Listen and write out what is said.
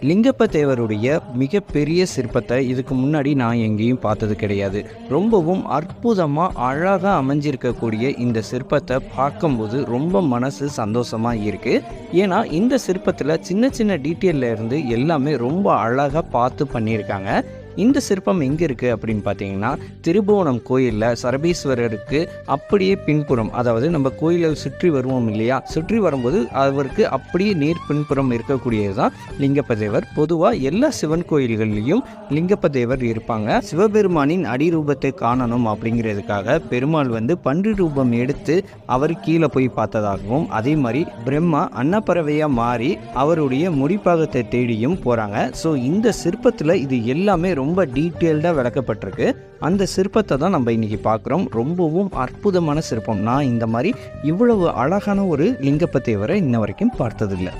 லிங்கப்ப தேவருடைய மிகப்பெரிய சிற்பத்தை இதுக்கு முன்னாடி நான் எங்கேயும் பார்த்தது கிடையாது. ரொம்பவும் அற்புதமாக அழகாக அமைஞ்சிருக்கக்கூடிய இந்த சிற்பத்தை பார்க்கும்போது ரொம்ப மனசு சந்தோஷமாக இருக்குது. ஏன்னா இந்த சிற்பத்தில் சின்ன சின்ன டீட்டெயிலில் இருந்து எல்லாமே ரொம்ப அழகாக பார்த்து பண்ணியிருக்காங்க. இந்த சிற்பம் எங்கே இருக்குது அப்படின்னு பார்த்தீங்கன்னா, திருபுவனம் கோயிலில் சரபீஸ்வரருக்கு அப்படியே பின்புறம், அதாவது நம்ம கோயிலை சுற்றி வருவோம் இல்லையா, சுற்றி வரும்போது அவருக்கு அப்படியே நேர் பின்புறம் இருக்கக்கூடியது தான் லிங்கப்ப தேவர். பொதுவாக எல்லா சிவன் கோயில்கள்லையும் லிங்கப்ப தேவர் இருப்பாங்க. சிவபெருமானின் அடிரூபத்தை காணணும் அப்படிங்கிறதுக்காக பெருமாள் பன்றி ரூபம் எடுத்து அவர் கீழே போய் பார்த்ததாகவும், அதே மாதிரி பிரம்மா அன்னப்பறவையாக மாறி அவருடைய முடிப்பாகத்தை தேடியும் போகிறாங்க. ஸோ இந்த சிற்பத்தில் இது எல்லாமே ரொம்ப டீட்டெயில்டாக விளக்கப்பட்டிருக்கு. அந்த சிற்பத்தை தான் நம்ம இன்னைக்கு பார்க்குறோம். ரொம்பவும் அற்புதமான சிற்பம். நான் இந்த மாதிரி இவ்வளவு அழகான ஒரு லிங்கப்ப தேவரை இன்ன வரைக்கும் பார்த்ததில்லை.